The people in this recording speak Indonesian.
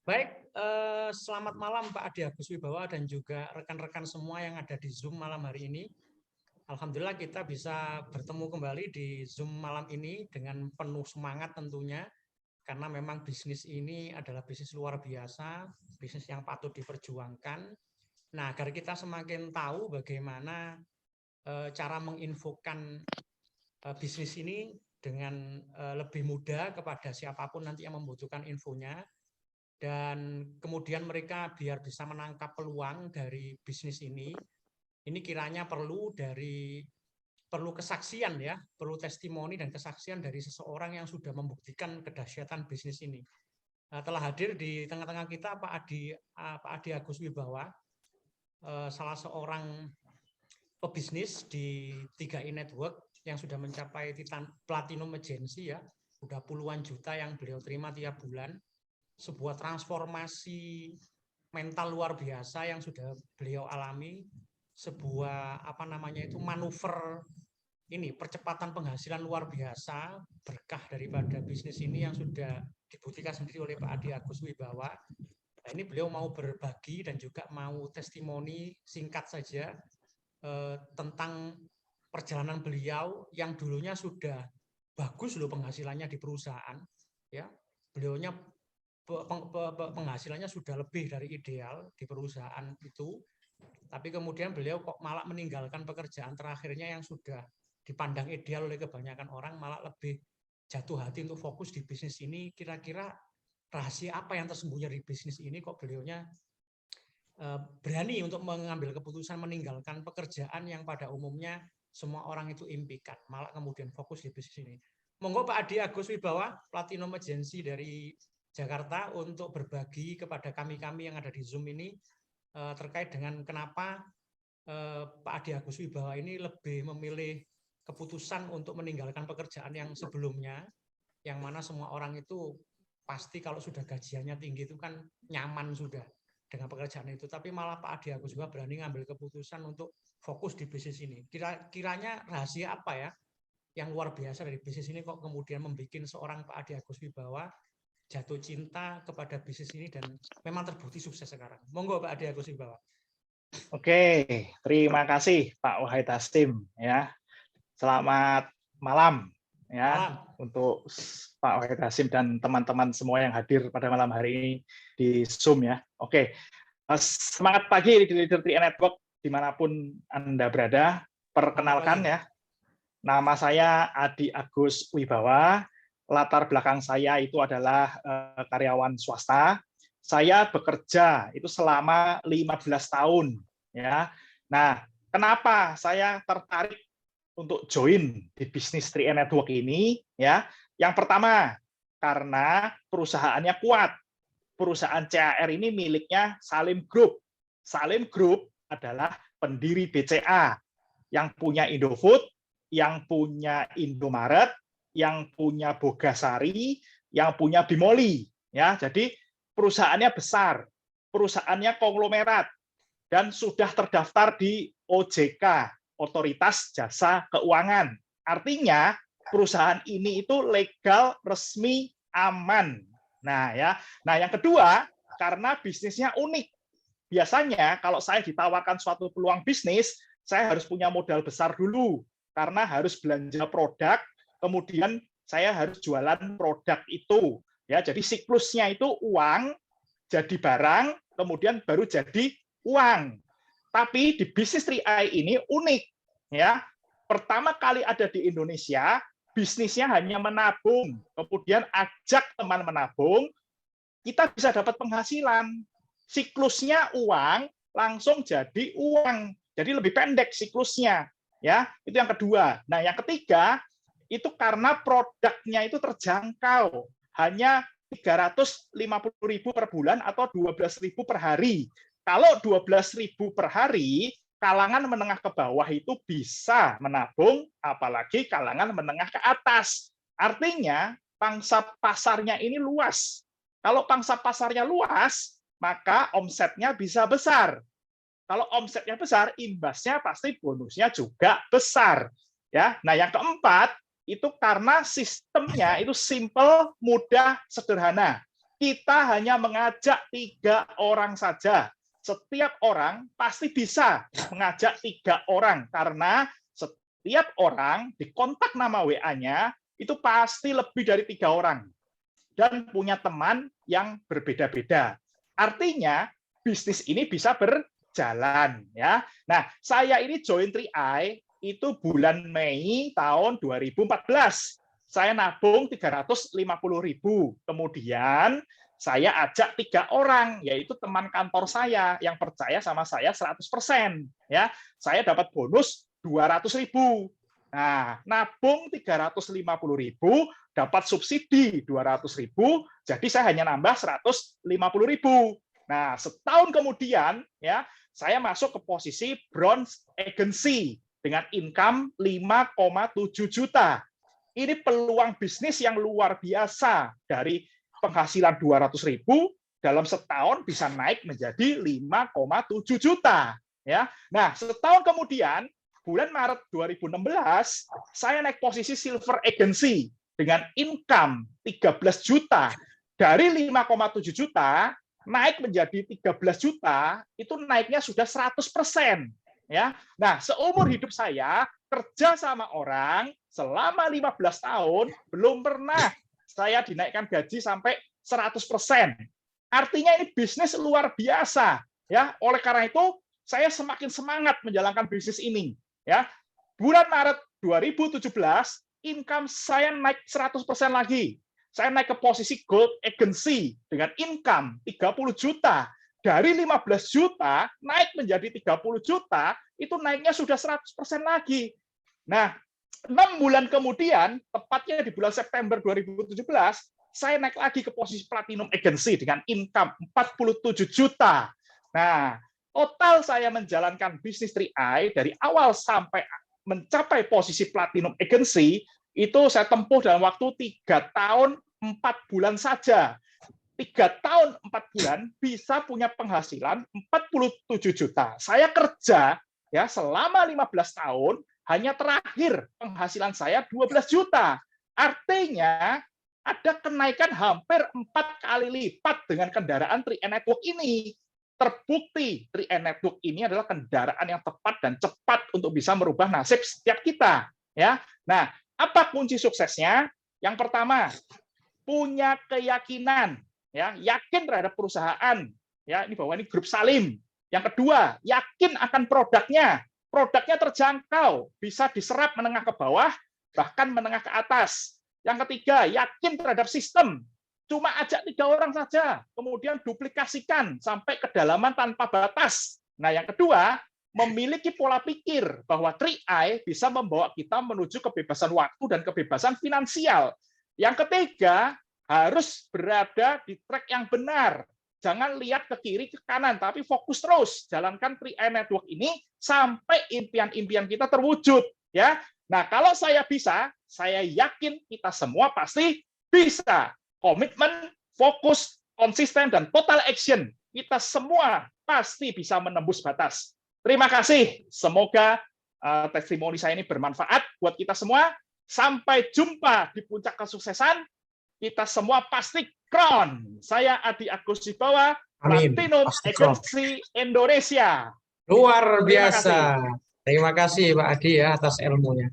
Baik, selamat malam Pak Adi Agus Wibawa dan juga rekan-rekan semua yang ada di Zoom malam hari ini. Alhamdulillah kita bisa bertemu kembali di Zoom malam ini dengan penuh semangat tentunya, karena memang bisnis ini adalah bisnis luar biasa, bisnis yang patut diperjuangkan. Nah, agar kita semakin tahu bagaimana cara menginfokan bisnis ini dengan lebih mudah kepada siapapun nanti yang membutuhkan infonya, dan kemudian mereka biar bisa menangkap peluang dari bisnis ini kiranya perlu kesaksian ya, perlu testimoni dan kesaksian dari seseorang yang sudah membuktikan kedahsyatan bisnis ini. Nah, telah hadir di tengah-tengah kita Pak Adi Agus Wibawa, salah seorang pebisnis di 3i Network yang sudah mencapai platinum agency ya, sudah puluhan juta yang beliau terima tiap bulan. Sebuah transformasi mental luar biasa yang sudah beliau alami, sebuah manuver ini percepatan penghasilan luar biasa berkah daripada bisnis ini yang sudah dibuktikan sendiri oleh Pak Adi Agus Wibawa. Nah, ini beliau mau berbagi dan juga mau testimoni singkat saja tentang perjalanan beliau yang dulunya sudah bagus loh penghasilannya di perusahaan ya. Beliaunya penghasilannya sudah lebih dari ideal di perusahaan itu, tapi kemudian beliau kok malah meninggalkan pekerjaan terakhirnya yang sudah dipandang ideal oleh kebanyakan orang, malah lebih jatuh hati untuk fokus di bisnis ini. Kira-kira rahasia apa yang tersembunyi di bisnis ini kok beliaunya berani untuk mengambil keputusan meninggalkan pekerjaan yang pada umumnya semua orang itu impikan, malah kemudian fokus di bisnis ini. Monggo Pak Adi Agus Wibawa, Platinum Agency dari Jakarta, untuk berbagi kepada kami-kami yang ada di Zoom ini terkait dengan kenapa Pak Adi Agus Wibawa ini lebih memilih keputusan untuk meninggalkan pekerjaan yang sebelumnya, yang mana semua orang itu pasti kalau sudah gajiannya tinggi itu kan nyaman sudah dengan pekerjaan itu, tapi malah Pak Adi Agus Wibawa berani ngambil keputusan untuk fokus di bisnis ini. Kiranya rahasia apa ya yang luar biasa dari bisnis ini kok kemudian membuat seorang Pak Adi Agus Wibawa jatuh cinta kepada bisnis ini dan memang terbukti sukses sekarang. Monggo Pak Adi Agus Wibawa. Oke, terima kasih Pak Wahid Hasim ya. Selamat malam ya Malam. untuk Pak Wahid Hasim dan teman-teman semua yang hadir pada malam hari ini di Zoom ya. Oke, semangat pagi di Leader 3i Network dimanapun Anda berada. Perkenalkan ya, nama saya Adi Agus Wibawa. Latar belakang saya itu adalah karyawan swasta. Saya bekerja itu selama 15 tahun ya. Nah, kenapa saya tertarik untuk join di bisnis 3i Network ini ya? Yang pertama, karena perusahaannya kuat. Perusahaan CAR ini miliknya Salim Group. Salim Group adalah pendiri BCA yang punya Indofood, yang punya Indomaret, yang punya Bogasari, yang punya Bimoli ya. Jadi perusahaannya besar, perusahaannya konglomerat dan sudah terdaftar di OJK, Otoritas Jasa Keuangan. Artinya perusahaan ini itu legal, resmi, aman. Nah ya. Nah, yang kedua, karena bisnisnya unik. Biasanya kalau saya ditawarkan suatu peluang bisnis, saya harus punya modal besar dulu karena harus belanja produk, kemudian saya harus jualan produk itu ya. Jadi siklusnya itu uang jadi barang, kemudian baru jadi uang. Tapi di bisnis 3i ini unik ya. Pertama kali ada di Indonesia, bisnisnya hanya menabung, kemudian ajak teman menabung, kita bisa dapat penghasilan. Siklusnya uang langsung jadi uang. Jadi lebih pendek siklusnya ya. Itu yang kedua. Nah, yang ketiga itu karena produknya itu terjangkau, hanya 350.000 per bulan atau 12.000 per hari. Kalau 12.000 per hari, kalangan menengah ke bawah itu bisa menabung, apalagi kalangan menengah ke atas. Artinya pangsa pasarnya ini luas. Kalau pangsa pasarnya luas, maka omsetnya bisa besar. Kalau omsetnya besar, imbasnya pasti bonusnya juga besar. Ya, nah yang keempat itu karena sistemnya itu simple, mudah, sederhana. kita hanya mengajak 3 orang saja. Setiap orang pasti bisa mengajak 3 orang, karena setiap orang di kontak nama WA-nya itu pasti lebih dari 3 orang dan punya teman yang berbeda-beda. Artinya bisnis ini bisa berjalan, ya. Nah, saya ini join 3i itu bulan Mei tahun 2014. Saya nabung 350.000. Kemudian saya ajak 3 orang, yaitu teman kantor saya yang percaya sama saya 100%. Ya, saya dapat bonus 200.000. Nah, nabung 350.000, dapat subsidi 200.000, jadi saya hanya nambah 150.000. Nah, setahun kemudian, ya, saya masuk ke posisi bronze agency dengan income 5,7 juta. Ini peluang bisnis yang luar biasa. Dari penghasilan 200.000 dalam setahun bisa naik menjadi 5,7 juta. Ya, nah setahun kemudian bulan Maret 2016 saya naik posisi silver agency dengan income 13 juta. Dari 5,7 juta naik menjadi 13 juta, itu naiknya sudah 100%. Ya, nah seumur hidup saya kerja sama orang selama 15 tahun belum pernah saya dinaikkan gaji sampai 100%. Artinya ini bisnis luar biasa, ya. Oleh karena itu saya semakin semangat menjalankan bisnis ini, ya. Bulan Maret 2017 income saya naik 100% lagi. Saya naik ke posisi gold agency dengan income 30 juta. Dari 15 juta naik menjadi 30 juta, itu naiknya sudah 100% lagi. Nah, 6 bulan kemudian, tepatnya di bulan September 2017, saya naik lagi ke posisi platinum agency dengan income 47 juta. Nah, total saya menjalankan bisnis 3i dari awal sampai mencapai posisi platinum agency, itu saya tempuh dalam waktu 3 tahun 4 bulan saja. 3 tahun 4 bulan bisa punya penghasilan 47 juta. Saya kerja ya selama 15 tahun, hanya terakhir penghasilan saya 12 juta. Artinya ada kenaikan hampir 4 kali lipat dengan kendaraan 3i Network ini. Terbukti 3i Network ini adalah kendaraan yang tepat dan cepat untuk bisa merubah nasib setiap kita. Ya, nah apa kunci suksesnya? Yang pertama, punya keyakinan, ya, yakin terhadap perusahaan, ya, ini bahwa ini grup Salim. Yang kedua, yakin akan produknya terjangkau, bisa diserap menengah ke bawah, bahkan menengah ke atas. Yang ketiga, yakin terhadap sistem, cuma ajak 3 orang saja, kemudian duplikasikan sampai kedalaman tanpa batas. Nah, yang kedua, memiliki pola pikir bahwa 3i bisa membawa kita menuju kebebasan waktu dan kebebasan finansial. Yang ketiga, harus berada di track yang benar. Jangan lihat ke kiri, ke kanan, tapi fokus terus. Jalankan 3i Network ini sampai impian-impian kita terwujud. Ya. Nah, kalau saya bisa, saya yakin kita semua pasti bisa. Komitmen, fokus, konsisten, dan total action. Kita semua pasti bisa menembus batas. Terima kasih. Semoga testimoni saya ini bermanfaat buat kita semua. Sampai jumpa di puncak kesuksesan. Kita semua pasti crown. Saya Adi Agus Wibawa, Platinum Agency Indonesia. Luar biasa. Terima kasih Pak Adi ya atas ilmunya.